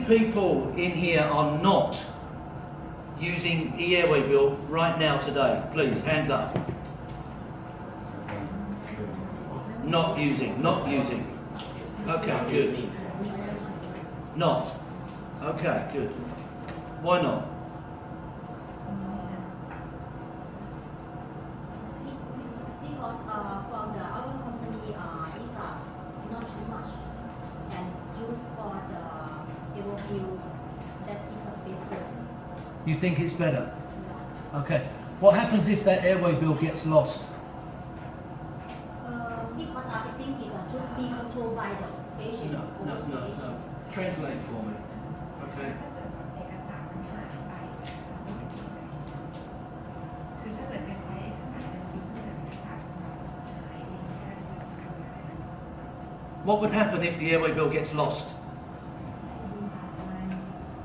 people in here are not using e-AWB right now today? Please, hands up. Not using. Okay, good. Not. Okay, good. Why not? Because from our company is not too much and used for the AWB that is a better. You think it's better? Okay. What happens if that airway bill gets lost? Because I think it should be controlled by the patient. No. Translate for me. Okay. เอกสารมันหายไปคือถ้าเกิดจะใช้เอกสารจะพิมพ์เพื่อเอกสารหาย What would happen if the airway bill gets lost?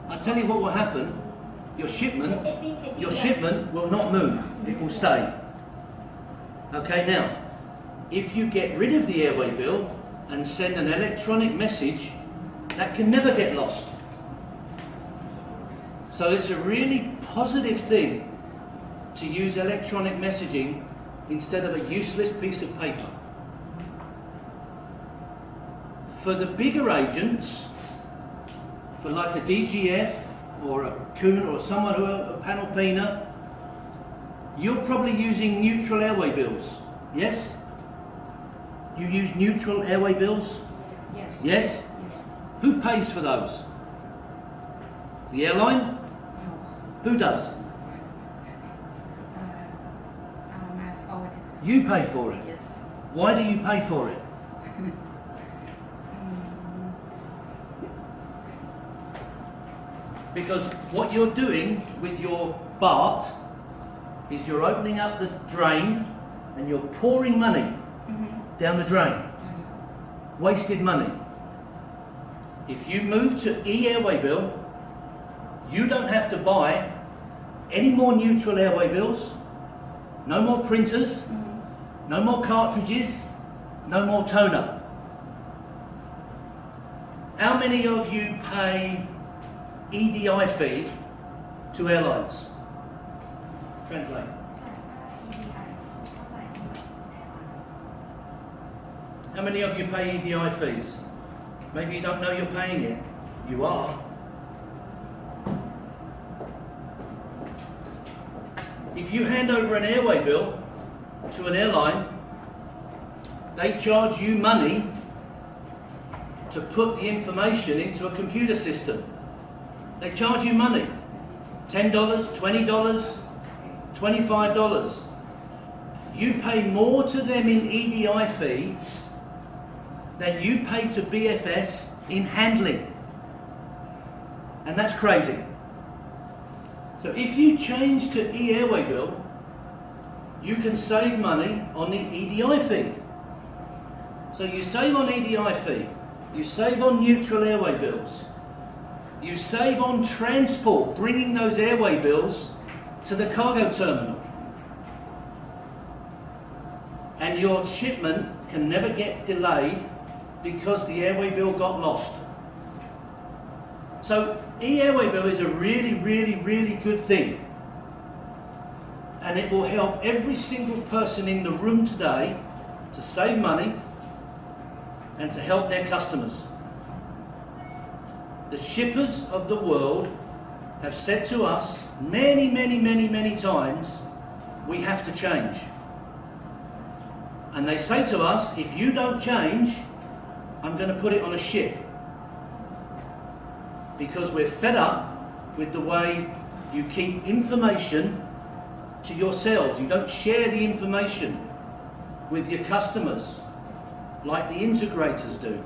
I'll tell you what will happen. Your shipment will not move. It will stay. Okay, now, if you get rid of the airway bill and send an electronic message, that can never get lost. So it's a really positive thing to use electronic messaging instead of a useless piece of paper. For the bigger agents, for like a DGF or a Kuhn or someone who a Panalpina, you're probably using neutral airway bills. Yes? You use neutral airway bills? Yes? Who pays for those? The airline? Who does? มา forward You pay for it. yes Why do you pay for it? Because what you're doing with your BART is you're opening up the drain and you're pouring money down the drain. Wasted money. If you move to e-airway bill, you don't have to buy any more neutral airway bills, no more printers, no more cartridges, no more toner. How many of you pay EDI fee to airlines? Translate. How many of you pay EDI fees? Maybe you don't know you're paying it. You are. If you hand over an airway bill to an airline, they charge you money to put the information into a computer system. They charge you money. $10, $20, $25. You pay more to them in EDI fee than you pay to BFS in handling. And that's crazy. So if you change to e-airway bill, you can save money on the EDI fee. So you save on EDI fee, you save on neutral airway bills, you save on transport, bringing those airway bills to the cargo terminal. And your shipment can never get delayed because the airway bill got lost. So e-airway bill is a really good thing. And it will help every single person in the room today to save money and to help their customers. The shippers of the world have said to us many times, we have to change. And they say to us, if you don't change, I'm going to put it on a ship. Because we're fed up with the way you keep information to yourselves. You don't share the information with your customers like the integrators do.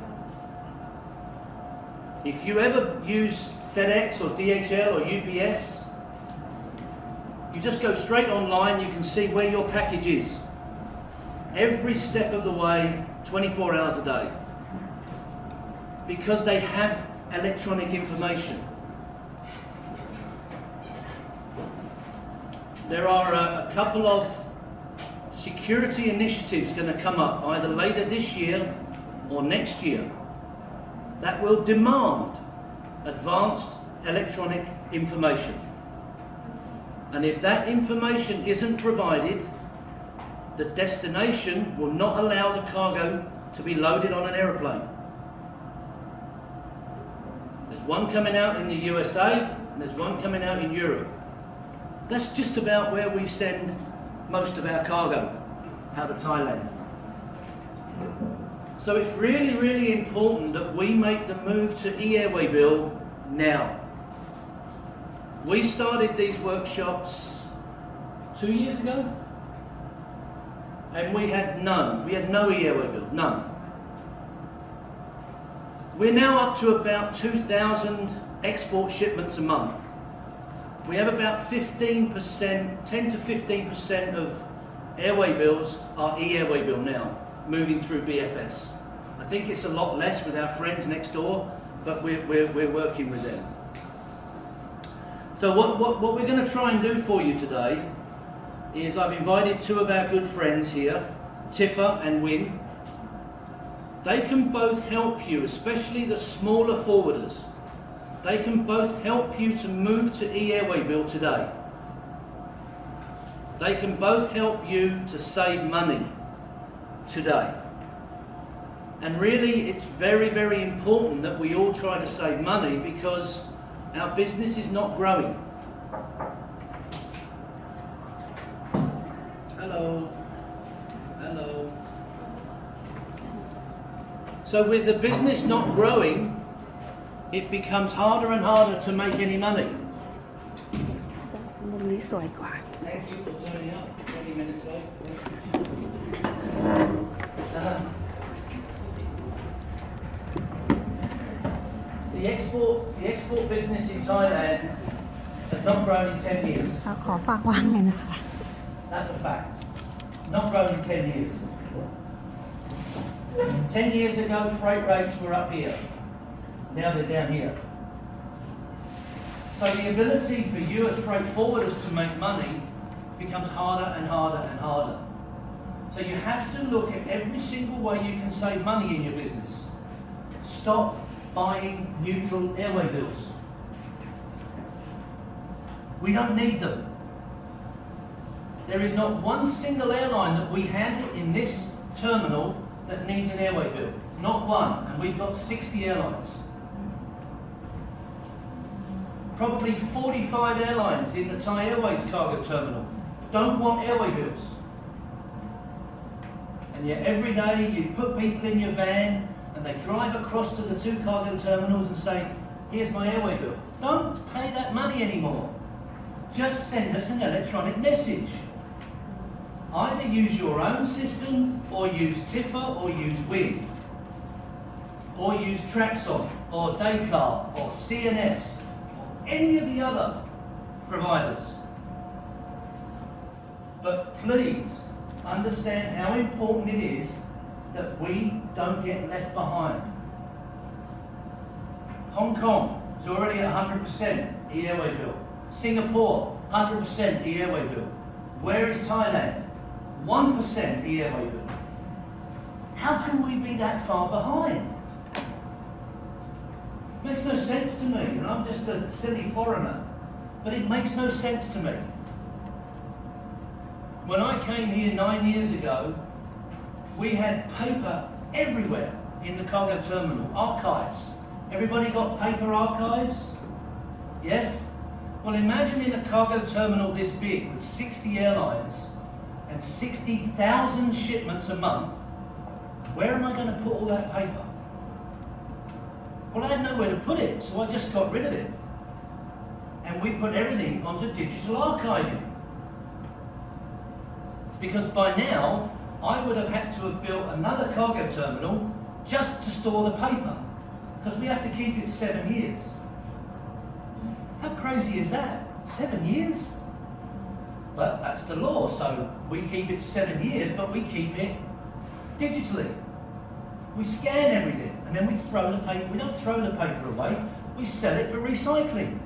If you ever use FedEx or DHL or UPS, you just go straight online, you can see where your package is. Every step of the way, 24 hours a day. Because they have electronic information. There are a couple of security initiatives going to come up either later this year or next year that will demand advanced electronic information. And if that information isn't provided, the destination will not allow the cargo to be loaded on an aeroplane. There's one coming out in the USA and there's one coming out in Europe. That's just about where we send most of our cargo, out of Thailand. So it's really, really important that we make the move to e-AWB now. We started these workshops 2 years ago, and we had none. We had no e-AWB, none. We're now up to about 2,000 export shipments a month. We have about 15%, 10 to 15% of airway bills are e-AWB now, moving through BFS. I think it's a lot less with our friends next door, but we're working with them. So what we're going to try and do for you today is I've invited two of our good friends here, TIFFA and Win. They can both help you, especially the smaller forwarders. They can both help you to move to e-AWB today. They can both help you to save money today. And really, it's very, very important that we all try to save money because our business is not growing. Hello. Hello. So with the business not growing, it becomes harder and harder to make any money. มุมนี้สวยกว่า Thank you for turning up 20 minutes late. The export business in Thailand has not grown in 10 years. ขอฝากวางเลยนะคะ That's a fact. Not grown in 10 years. 10 years ago, freight rates were up here. Now they're down here. So the ability for you as freight forwarders to make money becomes harder and harder and harder. So you have to look at every single way you can save money in your business. Stop buying neutral airway bills. We don't need them. There is not one single airline that we handle in this terminal that needs an airway bill. Not one. And we've got 60 airlines. Probably 45 airlines in the Thai Airways cargo terminal don't want airway bills. And yet every day you put people in your van and they drive across to the two cargo terminals and say, here's my airway bill. Don't pay that money anymore. Just send us an electronic message. Either use your own system or use TIFFA or use WIN or use Traxon or Daycar or CNS or any of the other providers. But please understand how important it is that we don't get left behind. Hong Kong is already at 100% e-airway bill. Singapore, 100% e-airway bill. Where is Thailand? 1% e-airway bill. How can we be that far behind? Makes no sense to me, and I'm just a silly foreigner, but it makes no sense to me. When I came here 9 years ago, we had paper everywhere in the cargo terminal, archives. Everybody got paper archives? Yes? Well, imagine in a cargo terminal this big with 60 airlines and 60,000 shipments a month, where am I going to put all that paper? Well, I had nowhere to put it, so I just got rid of it. And we put everything onto digital archiving. Because by now, I would have had to have built another cargo terminal just to store the paper, because we have to keep it 7 years. How crazy is that? 7 years? But that's the law, so we keep it 7 years, but we keep it digitally. We scan everything, and then we throw the paper. We don't throw the paper away, we sell it for recycling.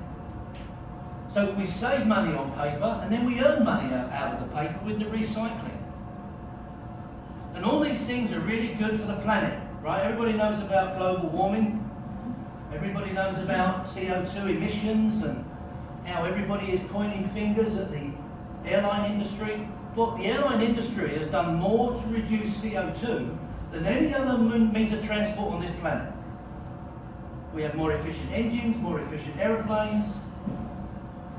So we save money on paper, and then we earn money out of the paper with the recycling. And all these things are really good for the planet, right? Everybody knows about global warming. Everybody knows about CO2 emissions and how everybody is pointing fingers at the airline industry. Look, the airline industry has done more to reduce CO2 than any other means of transport on this planet. We have more efficient engines, more efficient aeroplanes,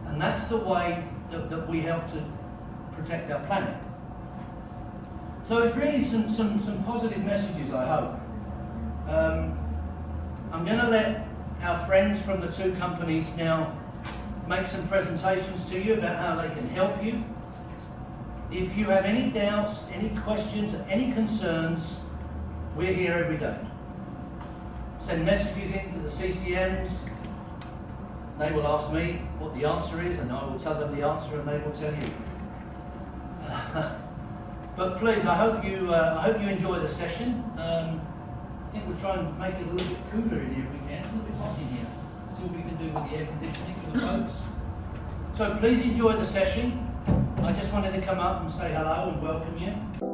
and that's the way that we help to protect our planet. So it's really some positive messages, I hope. I'm going to let our friends from the two companies now make some presentations to you about how they can help you. If you have any doubts, any questions, any concerns, we're here every day. Send messages into the CCMs. They will ask me what the answer is, and I will tell them the answer, and they will tell you. But please, I hope you enjoy the session. I think we'll try and make it a little bit cooler in here if we can. It's a little bit hot in here. See what we can do with the air conditioning for the folks. So please enjoy the session. I just wanted to come up and say hello and welcome you.